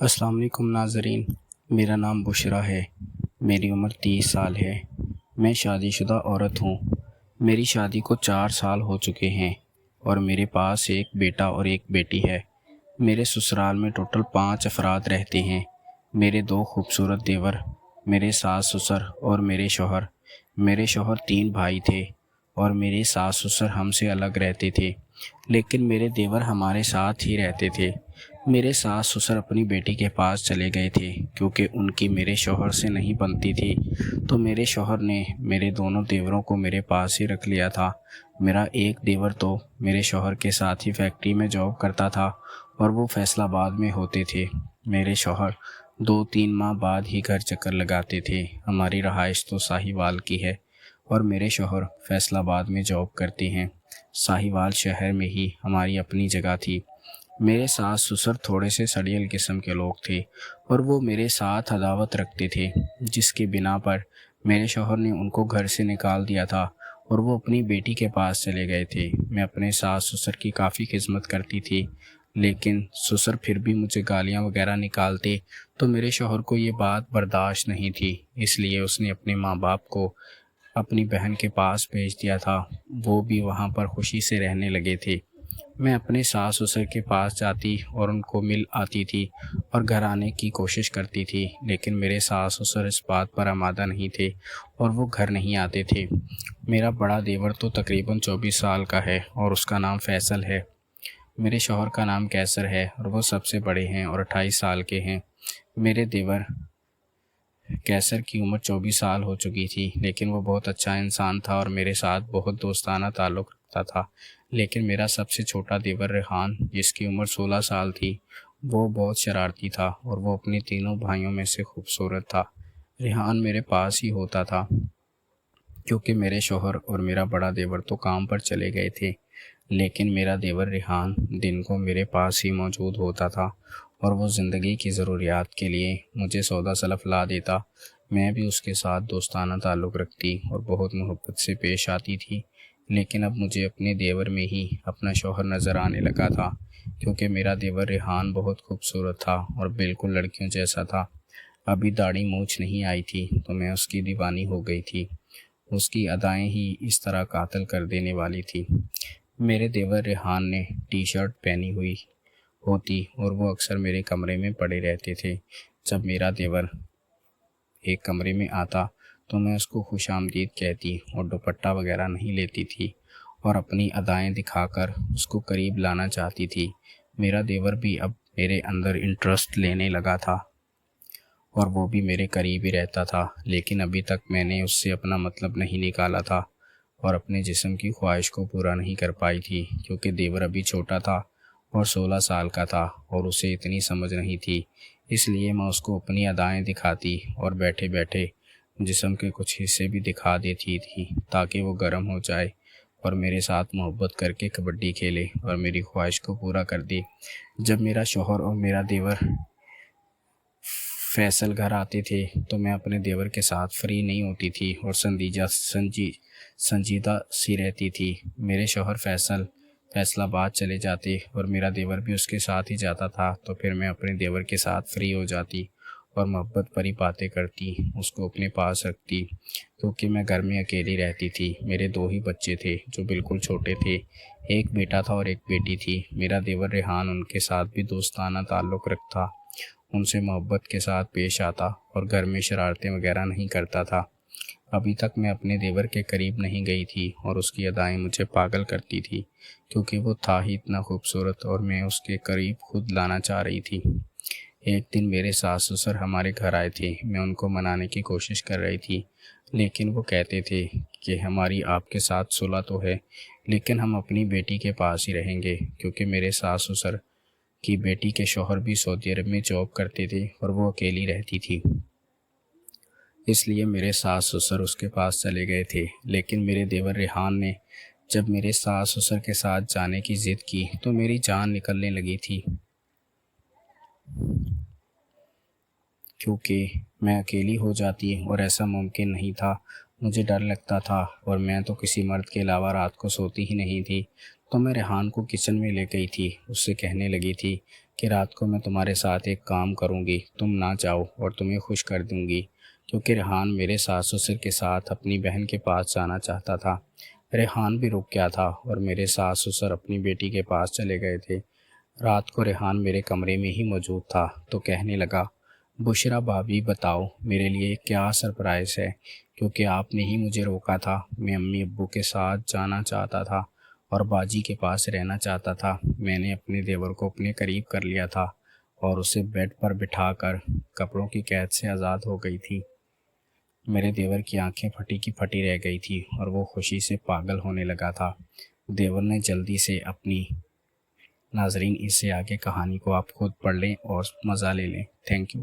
السلام علیکم ناظرین، میرا نام بشرا ہے۔ میری عمر 30 سال ہے۔ میں شادی شدہ عورت ہوں۔ میری شادی کو 4 سال ہو چکے ہیں اور میرے پاس ایک بیٹا اور ایک بیٹی ہے۔ میرے سسرال میں ٹوٹل 5 افراد رہتے ہیں۔ میرے 2 خوبصورت دیور، میرے ساس سسر اور میرے شوہر۔ میرے شوہر 3 بھائی تھے اور میرے ساس سسر ہم سے الگ رہتے تھے، لیکن میرے دیور ہمارے ساتھ ہی رہتے تھے۔ میرے ساس سسر اپنی بیٹی کے پاس چلے گئے تھے کیونکہ ان کی میرے شوہر سے نہیں بنتی تھی، تو میرے شوہر نے میرے دونوں دیوروں کو میرے پاس ہی رکھ لیا تھا۔ میرا ایک دیور تو میرے شوہر کے ساتھ ہی فیکٹری میں جاب کرتا تھا اور وہ فیصل آباد میں ہوتے تھے۔ میرے شوہر 2-3 ماہ بعد ہی گھر چکر لگاتے تھے۔ ہماری رہائش تو ساہیوال کی ہے اور میرے شوہر فیصل آباد میں جاب کرتے ہیں۔ ساہیوال شہر میں ہی ہماری اپنی جگہ تھی۔ میرے ساس سسر تھوڑے سے سڑیل قسم کے لوگ تھے اور وہ میرے ساتھ عداوت رکھتے تھے، جس کی بنا پر میرے شوہر نے ان کو گھر سے نکال دیا تھا اور وہ اپنی بیٹی کے پاس چلے گئے تھے۔ میں اپنے ساس سسر کی کافی خدمت کرتی تھی، لیکن سسر پھر بھی مجھے گالیاں وغیرہ نکالتے تو میرے شوہر کو یہ بات برداشت نہیں تھی، اس لیے اس نے اپنے ماں باپ کو اپنی بہن کے پاس بھیج دیا تھا۔ وہ بھی وہاں پر خوشی سے رہنے لگے تھے۔ میں اپنے ساس سسر کے پاس جاتی اور ان کو مل آتی تھی اور گھر آنے کی کوشش کرتی تھی، لیکن میرے ساس سسر اس بات پر آمادہ نہیں تھے اور وہ گھر نہیں آتے تھے۔ میرا بڑا دیور تو تقریباً 24 سال کا ہے اور اس کا نام فیصل ہے۔ میرے شوہر کا نام کیسر ہے اور وہ سب سے بڑے ہیں اور 28 سال کے ہیں۔ میرے دیور کیسر کی عمر 24 سال ہو چکی تھی، لیکن وہ بہت اچھا انسان تھا اور میرے ساتھ بہت دوستانہ تعلق رکھتا تھا۔ لیکن میرا سب سے چھوٹا دیور ریحان، جس کی عمر 16 سال تھی، وہ بہت شرارتی تھا اور وہ اپنے تینوں بھائیوں میں سے خوبصورت تھا۔ ریحان میرے پاس ہی ہوتا تھا کیونکہ میرے شوہر اور میرا بڑا دیور تو کام پر چلے گئے تھے، لیکن میرا دیور ریحان دن کو میرے پاس ہی موجود ہوتا تھا اور وہ زندگی کی ضروریات کے لیے مجھے سودا سلف لا دیتا۔ میں بھی اس کے ساتھ دوستانہ تعلق رکھتی اور بہت محبت سے پیش آتی تھی، لیکن اب مجھے اپنے دیور میں ہی اپنا شوہر نظر آنے لگا تھا، کیونکہ میرا دیور ریحان بہت خوبصورت تھا اور بالکل لڑکیوں جیسا تھا۔ ابھی داڑھی مونچھ نہیں آئی تھی تو میں اس کی دیوانی ہو گئی تھی۔ اس کی ادائیں ہی اس طرح قاتل کر دینے والی تھی۔ میرے دیور ریحان نے ٹی شرٹ پہنی ہوئی ہوتی اور وہ اکثر میرے کمرے میں پڑے رہتے تھے۔ جب میرا دیور ایک کمرے میں آتا تو میں اس کو خوش آمدید کہتی اور دوپٹہ وغیرہ نہیں لیتی تھی اور اپنی ادائیں دکھا کر اس کو قریب لانا چاہتی تھی۔ میرا دیور بھی اب میرے اندر انٹرسٹ لینے لگا تھا اور وہ بھی میرے قریب ہی رہتا تھا، لیکن ابھی تک میں نے اس سے اپنا مطلب نہیں نکالا تھا اور اپنے جسم کی خواہش کو پورا نہیں کر پائی تھی، کیونکہ دیور ابھی چھوٹا تھا اور 16 سال کا تھا اور اسے اتنی سمجھ نہیں تھی۔ اس لیے میں اس کو اپنی ادائیں دکھاتی اور بیٹھے بیٹھے جسم کے کچھ حصے بھی دکھا دیتی تھی تاکہ وہ گرم ہو جائے اور میرے ساتھ محبت کر کے کبڈی کھیلے اور میری خواہش کو پورا کر دے۔ جب میرا شوہر اور میرا دیور فیصل گھر آتے تھے تو میں اپنے دیور کے ساتھ فری نہیں ہوتی تھی اور سنجیدہ سی رہتی تھی۔ میرے شوہر فیصل آباد چلے جاتے اور میرا دیور بھی اس کے ساتھ ہی جاتا تھا، تو پھر میں اپنے دیور کے ساتھ فری ہو جاتی اور محبت بھری باتیں کرتی، اس کو اپنے پاس رکھتی، کیونکہ میں گھر میں اکیلی رہتی تھی۔ میرے 2 ہی بچے تھے جو بالکل چھوٹے تھے، ایک بیٹا تھا اور ایک بیٹی تھی۔ میرا دیور ریحان ان کے ساتھ بھی دوستانہ تعلق رکھتا، ان سے محبت کے ساتھ پیش آتا اور گھر میں شرارتیں وغیرہ نہیں کرتا تھا۔ ابھی تک میں اپنے دیور کے قریب نہیں گئی تھی اور اس کی ادائیں مجھے پاگل کرتی تھی، کیونکہ وہ تھا ہی اتنا خوبصورت اور میں اس کے قریب خود لانا چاہ رہی تھی۔ ایک دن میرے ساس سسر ہمارے گھر آئے تھے۔ میں ان کو منانے کی کوشش کر رہی تھی، لیکن وہ کہتے تھے کہ ہماری آپ کے ساتھ صلح تو ہے، لیکن ہم اپنی بیٹی کے پاس ہی رہیں گے، کیونکہ میرے ساس سسر کی بیٹی کے شوہر بھی سعودی عرب میں جاب کرتے تھے اور وہ اکیلی رہتی تھی، اس لیے میرے ساس سسر اس کے پاس چلے گئے تھے۔ لیکن میرے دیور ریحان نے جب میرے ساس سسر کے ساتھ جانے کی ضد کی تو میری جان نکلنے لگی تھی، کیونکہ میں اکیلی ہو جاتی اور ایسا ممکن نہیں تھا۔ مجھے ڈر لگتا تھا اور میں تو کسی مرد کے علاوہ رات کو سوتی ہی نہیں تھی۔ تو میں ریحان کو کچن میں لے گئی تھی، اس سے کہنے لگی تھی کہ رات کو میں تمہارے ساتھ ایک کام کروں گی، تم نہ چاہو، اور تمہیں خوش کر دوں گی، کیونکہ ریحان میرے ساس سسر کے ساتھ اپنی بہن کے پاس جانا چاہتا تھا۔ ریحان بھی رک گیا تھا اور میرے ساس سسر اپنی بیٹی کے پاس چلے گئے تھے۔ رات کو ریحان میرے کمرے میں ہی موجود تھا تو کہنے لگا، بشریٰ بھابھی بتاؤ میرے لیے کیا سرپرائز ہے، کیونکہ آپ نے ہی مجھے روکا تھا۔ میں امی ابو کے ساتھ جانا چاہتا تھا اور باجی کے پاس رہنا چاہتا تھا۔ میں نے اپنے دیور کو اپنے قریب کر لیا تھا اور اسے بیڈ پر بٹھا کر کپڑوں کی قید سے آزاد ہو گئی تھی۔ میرے دیور کی آنکھیں پھٹی کی پھٹی رہ گئی تھی اور وہ خوشی سے پاگل ہونے لگا تھا۔ دیور نے جلدی سے اپنی ناظرین اس سے آگے کہانی کو آپ خود پڑھ لیں اور مزہ لے لیں۔ Thank you.